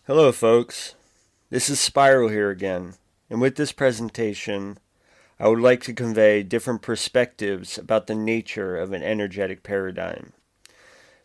Hello, folks. This is Spiral here again, and with this presentation, I would like to convey different perspectives about the nature of an energetic paradigm.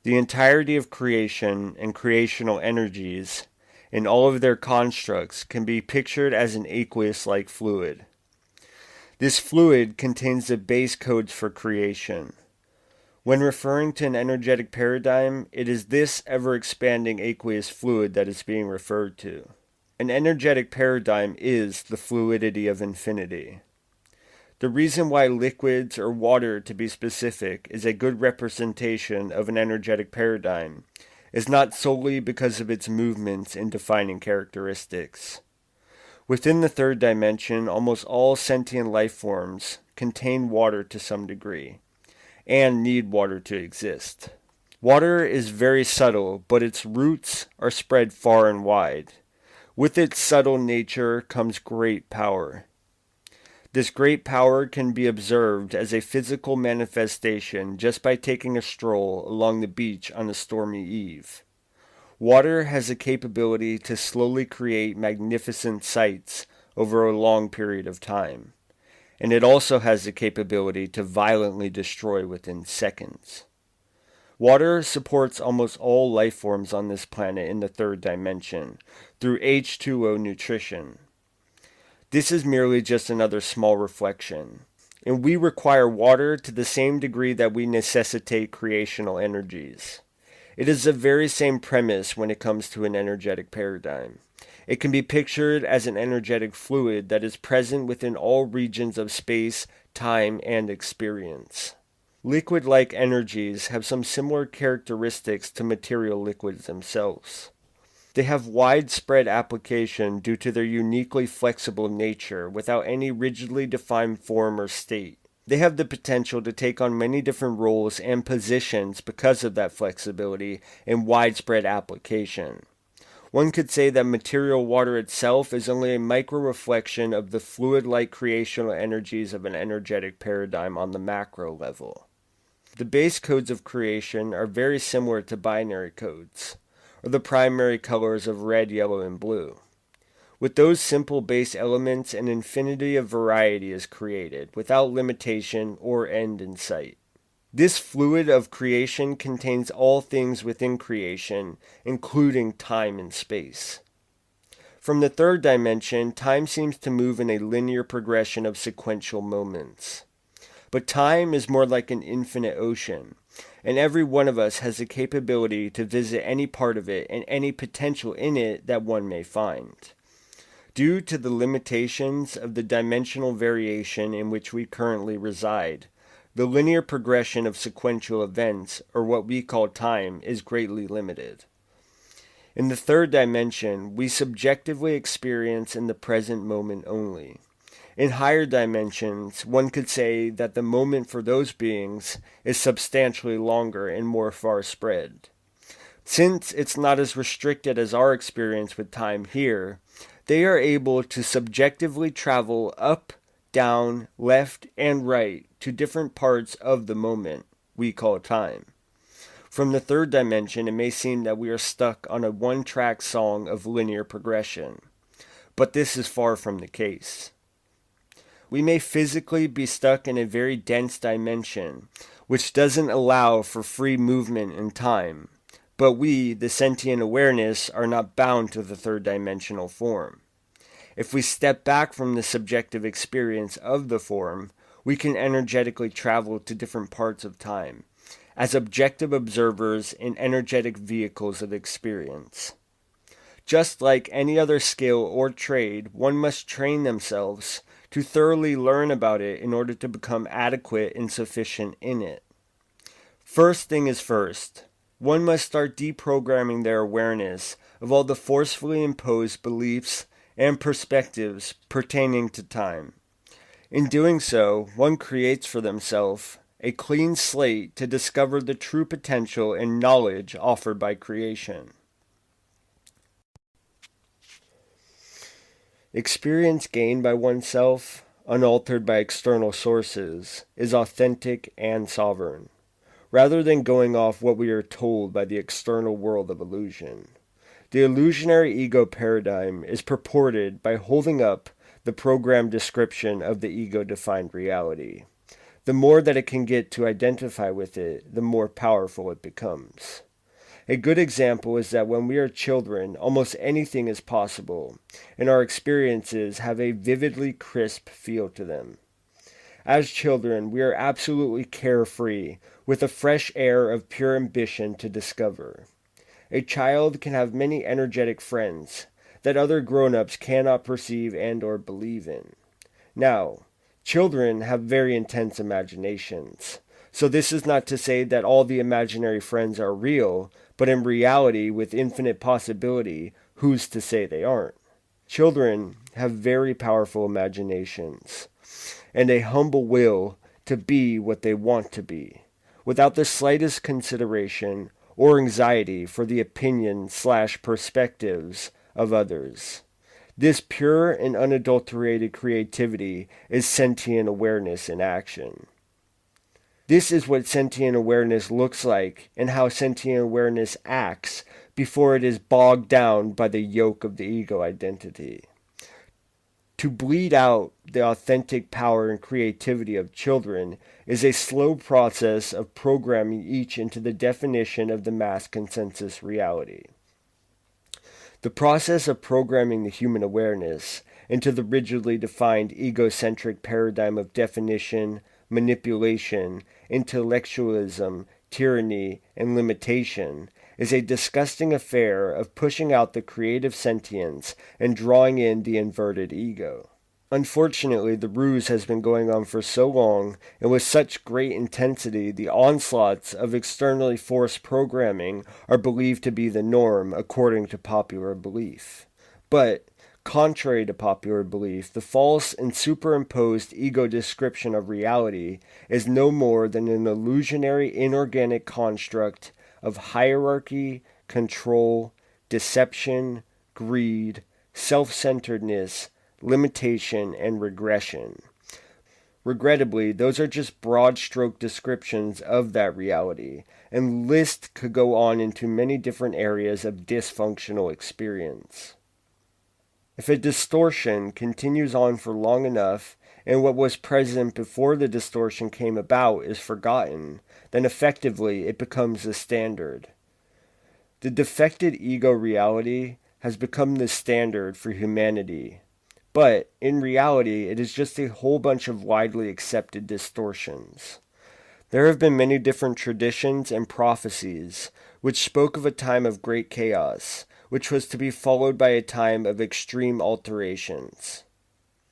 The entirety of creation and creational energies, in all of their constructs, can be pictured as an aqueous-like fluid. This fluid contains the base codes for creation. When referring to an energetic paradigm, it is this ever-expanding aqueous fluid that is being referred to. An energetic paradigm is the fluidity of infinity. The reason why liquids, or water to be specific, is a good representation of an energetic paradigm is not solely because of its movements and defining characteristics. Within the third dimension, almost all sentient life forms contain water to some degree, and need water to exist. Water is very subtle, but its roots are spread far and wide. With its subtle nature comes great power. This great power can be observed as a physical manifestation just by taking a stroll along the beach on a stormy eve. Water has the capability to slowly create magnificent sights over a long period of time, and it also has the capability to violently destroy within seconds. Water supports almost all life forms on this planet in the third dimension through H2O nutrition. This is merely just another small reflection, and we require water to the same degree that we necessitate creational energies. It is the very same premise when it comes to an energetic paradigm. It can be pictured as an energetic fluid that is present within all regions of space, time, and experience. Liquid-like energies have some similar characteristics to material liquids themselves. They have widespread application due to their uniquely flexible nature without any rigidly defined form or state. They have the potential to take on many different roles and positions because of that flexibility and widespread application. One could say that material water itself is only a micro-reflection of the fluid-like creational energies of an energetic paradigm on the macro level. The base codes of creation are very similar to binary codes, or the primary colors of red, yellow, and blue. With those simple base elements, an infinity of variety is created, without limitation or end in sight. This fluid of creation contains all things within creation, including time and space. From the third dimension, time seems to move in a linear progression of sequential moments. But time is more like an infinite ocean, and every one of us has the capability to visit any part of it and any potential in it that one may find. Due to the limitations of the dimensional variation in which we currently reside, the linear progression of sequential events, or what we call time, is greatly limited. In the third dimension, we subjectively experience in the present moment only. In higher dimensions, one could say that the moment for those beings is substantially longer and more far spread. Since it's not as restricted as our experience with time here, they are able to subjectively travel up, down, left, and right to different parts of the moment we call time. From the third dimension, it may seem that we are stuck on a one-track song of linear progression, but this is far from the case. We may physically be stuck in a very dense dimension, which doesn't allow for free movement in time, but we, the sentient awareness, are not bound to the third dimensional form. If we step back from the subjective experience of the form, we can energetically travel to different parts of time, as objective observers in energetic vehicles of experience. Just like any other skill or trade, one must train themselves to thoroughly learn about it in order to become adequate and sufficient in it. First thing is first. One must start deprogramming their awareness of all the forcefully imposed beliefs and perspectives pertaining to time. In doing so, one creates for themselves a clean slate to discover the true potential and knowledge offered by creation. Experience gained by oneself, unaltered by external sources, is authentic and sovereign, rather than going off what we are told by the external world of illusion. The illusionary ego paradigm is purported by holding up the program description of the ego-defined reality. The more that it can get to identify with it, the more powerful it becomes. A good example is that when we are children, almost anything is possible, and our experiences have a vividly crisp feel to them. As children, we are absolutely carefree, with a fresh air of pure ambition to discover. A child can have many energetic friends that other grown-ups cannot perceive and or believe in. Now, children have very intense imaginations, so this is not to say that all the imaginary friends are real, but in reality, with infinite possibility, who's to say they aren't? Children have very powerful imaginations, and a humble will to be what they want to be, without the slightest consideration or anxiety for the opinion/perspectives of others. This pure and unadulterated creativity is sentient awareness in action. This is what sentient awareness looks like and how sentient awareness acts before it is bogged down by the yoke of the ego identity. To bleed out the authentic power and creativity of children is a slow process of programming each into the definition of the mass consensus reality. The process of programming the human awareness into the rigidly defined egocentric paradigm of definition, manipulation, intellectualism, tyranny, and limitation is a disgusting affair of pushing out the creative sentience and drawing in the inverted ego. Unfortunately, the ruse has been going on for so long and with such great intensity, the onslaughts of externally forced programming are believed to be the norm according to popular belief. But, contrary to popular belief, the false and superimposed ego description of reality is no more than an illusionary inorganic construct of hierarchy, control, deception, greed, self-centeredness, limitation, and regression. Regrettably, those are just broad-stroke descriptions of that reality, and list could go on into many different areas of dysfunctional experience. If a distortion continues on for long enough, and what was present before the distortion came about is forgotten, then effectively it becomes the standard. The defected ego reality has become the standard for humanity, but in reality it is just a whole bunch of widely accepted distortions. There have been many different traditions and prophecies which spoke of a time of great chaos, which was to be followed by a time of extreme alterations.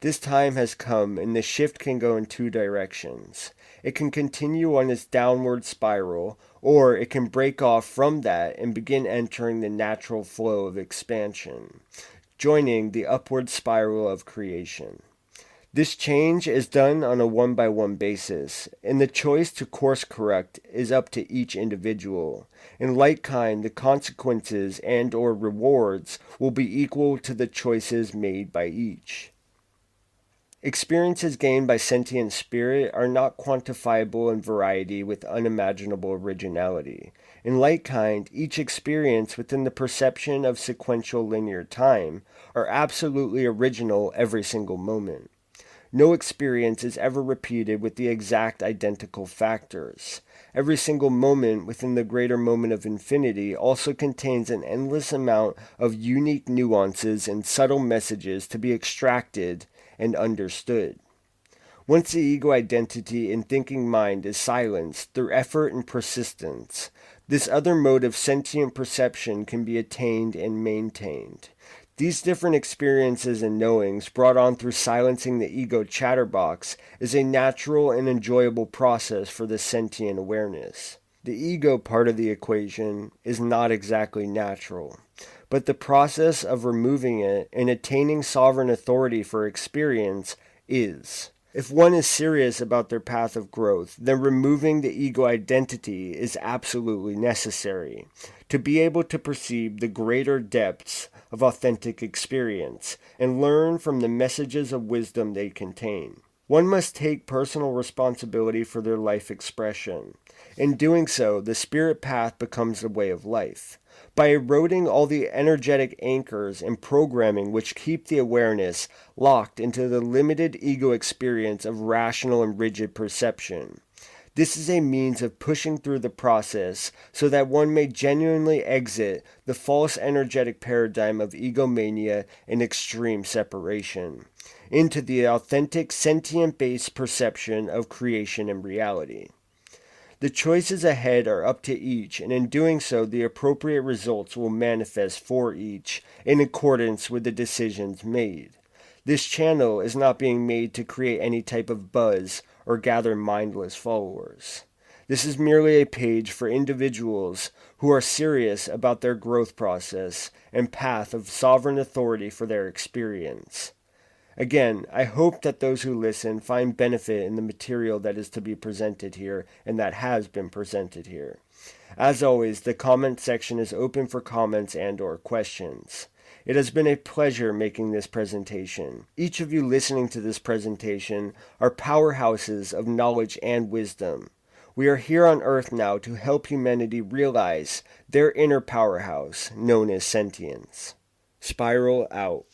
This time has come, and the shift can go in two directions. It can continue on its downward spiral, or it can break off from that and begin entering the natural flow of expansion, joining the upward spiral of creation. This change is done on a one-by-one basis, and the choice to course correct is up to each individual. In like kind, the consequences and or rewards will be equal to the choices made by each. Experiences gained by sentient spirit are not quantifiable in variety with unimaginable originality. In like kind, each experience within the perception of sequential linear time are absolutely original every single moment. No experience is ever repeated with the exact identical factors. Every single moment within the greater moment of infinity also contains an endless amount of unique nuances and subtle messages to be extracted and understood. Once the ego identity in thinking mind is silenced through effort and persistence, this other mode of sentient perception can be attained and maintained. These different experiences and knowings brought on through silencing the ego chatterbox is a natural and enjoyable process for the sentient awareness. The ego part of the equation is not exactly natural, but the process of removing it and attaining sovereign authority for experience is. If one is serious about their path of growth, then removing the ego identity is absolutely necessary to be able to perceive the greater depths of authentic experience and learn from the messages of wisdom they contain. One must take personal responsibility for their life expression. In doing so, the spirit path becomes the way of life. By eroding all the energetic anchors and programming which keep the awareness locked into the limited ego experience of rational and rigid perception. This is a means of pushing through the process so that one may genuinely exit the false energetic paradigm of egomania and extreme separation into the authentic sentient-based perception of creation and reality. The choices ahead are up to each, and in doing so, the appropriate results will manifest for each in accordance with the decisions made. This channel is not being made to create any type of buzz or gather mindless followers. This is merely a page for individuals who are serious about their growth process and path of sovereign authority for their experience. Again, I hope that those who listen find benefit in the material that is to be presented here and that has been presented here. As always, the comment section is open for comments and/or questions. It has been a pleasure making this presentation. Each of you listening to this presentation are powerhouses of knowledge and wisdom. We are here on Earth now to help humanity realize their inner powerhouse, known as sentience. Spiral out.